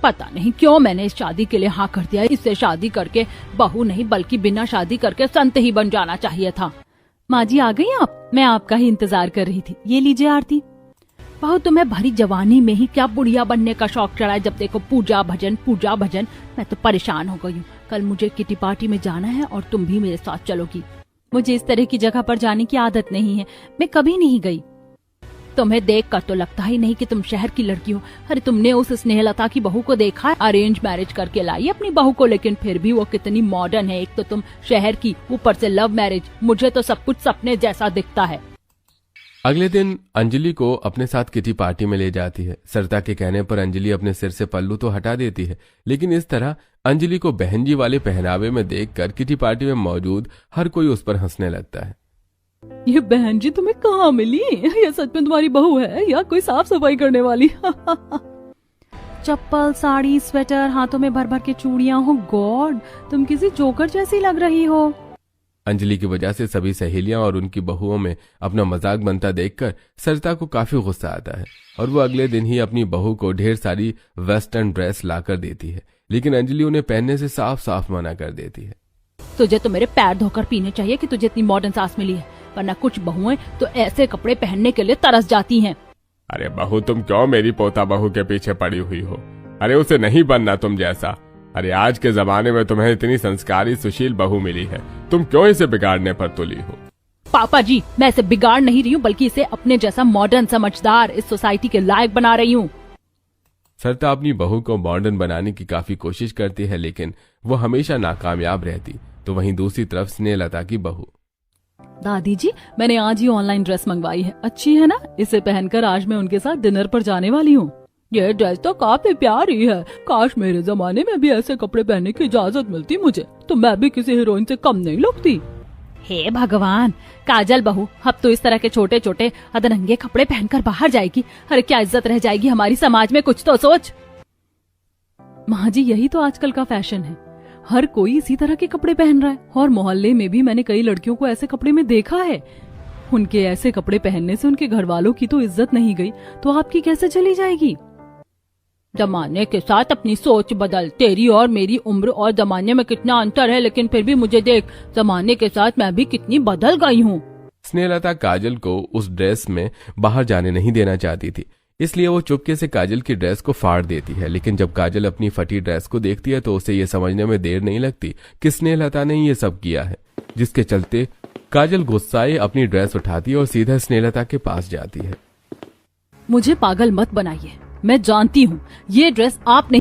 पता नहीं क्यों मैंने इस शादी के लिए हाँ कर दिया। इससे शादी करके बहू नहीं बल्कि बिना शादी करके संत ही बन जाना चाहिए था। माँ जी आ गई आप? मैं आपका ही इंतजार कर रही थी। ये लीजिए आरती। बहू तुम्हें भरी जवानी में ही क्या बुढ़िया बनने का शौक चढ़ा है। जब देखो पूजा भजन पूजा भजन। मैं तो परेशान हो गई हूँ। कल मुझे किटी पार्टी में जाना है और तुम भी मेरे साथ चलोगी। मुझे इस तरह की जगह पर जाने की आदत नहीं है, मैं कभी नहीं गई। तुम्हें देखकर तो लगता ही नहीं कि तुम शहर की लड़की हो। अरे तुमने उस स्नेहलता की बहू को देखा है? अरेंज मैरिज करके लाई अपनी बहू को, लेकिन फिर भी वो कितनी मॉडर्न है। एक तो तुम शहर की, ऊपर से लव मैरिज। मुझे तो सब कुछ सपने जैसा दिखता है। अगले दिन अंजलि को अपने साथ किटी पार्टी में ले जाती है। सरिता के कहने पर अंजलि अपने सिर से पल्लू तो हटा देती है, लेकिन इस तरह अंजलि को बहन जी वाले पहनावे में देखकर किटी पार्टी में मौजूद हर कोई उस पर हंसने लगता है। ये बहन जी तुम्हें कहाँ मिली? ये सच में तुम्हारी बहू है या कोई साफ सफाई करने वाली? चप्पल, साड़ी, स्वेटर, हाथों में भर भर के चूड़ियां। हो गॉड, तुम किसी जोकर जैसी लग रही हो। अंजलि की वजह से सभी सहेलियां और उनकी बहुओं में अपना मजाक बनता देखकर सरिता को काफी गुस्सा आता है और वो अगले दिन ही अपनी बहू को ढेर सारी वेस्टर्न ड्रेस लाकर देती है, लेकिन अंजलि उन्हें पहनने से साफ साफ मना कर देती है। तुझे तो मेरे पैर धोकर पीने चाहिए कि तुझे इतनी मॉडर्न सास मिली है, वरना कुछ बहुएं तो ऐसे कपड़े पहनने के लिए तरस जाती हैं। अरे बहू, तुम क्यों मेरी पोता बहू के पीछे पड़ी हुई हो? अरे उसे नहीं बनना तुम जैसा। अरे आज के जमाने में तुम्हें इतनी संस्कारी सुशील बहू मिली है, तुम क्यों इसे बिगाड़ने पर तुली हो? पापा जी, मैं इसे बिगाड़ नहीं रही हूँ, बल्कि इसे अपने जैसा मॉडर्न समझदार इस सोसाइटी के लायक बना रही हूँ। सरिता अपनी बहू को मॉडर्न बनाने की काफी कोशिश करती है, लेकिन वो हमेशा नाकामयाब रहती। तो वहीं दूसरी तरफ स्नेहलता की बहू। दादी जी, मैंने आज ही ऑनलाइन ड्रेस मंगवाई है, अच्छी है ना? इसे पहनकर आज मैं उनके साथ डिनर पर जाने वाली हूँ। ये ड्रेस तो काफी प्यारी है। काश मेरे जमाने में भी ऐसे कपड़े पहनने की इजाजत मिलती मुझे, तो मैं भी किसी हीरोइन से कम नहीं लगती। हे भगवान, काजल बहू अब तो इस तरह के छोटे छोटे अधरंगे कपड़े पहनकर बाहर जाएगी। अरे क्या इज्जत रह जाएगी हमारी समाज में, कुछ तो सोच। माँ जी, यही तो आजकल का फैशन है, हर कोई इसी तरह के कपड़े पहन रहा है। और मोहल्ले में भी मैंने कई लड़कियों को ऐसे कपड़े में देखा है। उनके ऐसे कपड़े पहनने से उनके घर वालों की तो इज्जत नहीं गई, तो आपकी कैसे चली जाएगी? जमाने के साथ अपनी सोच बदल। तेरी और मेरी उम्र और जमाने में कितना अंतर है, लेकिन फिर भी मुझे देख, जमाने के साथ मैं भी कितनी बदल गई हूँ। स्नेहलता काजल को उस ड्रेस में बाहर जाने नहीं देना चाहती थी, इसलिए वो चुपके से काजल की ड्रेस को फाड़ देती है। लेकिन जब काजल अपनी फटी ड्रेस को देखती है तो उसे ये समझने में देर नहीं लगती कि स्नेहलता ने ये सब किया है, जिसके चलते काजल गुस्साए अपनी ड्रेस उठाती है और सीधा स्नेहलता के पास जाती है। मुझे पागल मत बनाइए, मैं जानती हूँ ये ड्रेस आप नहीं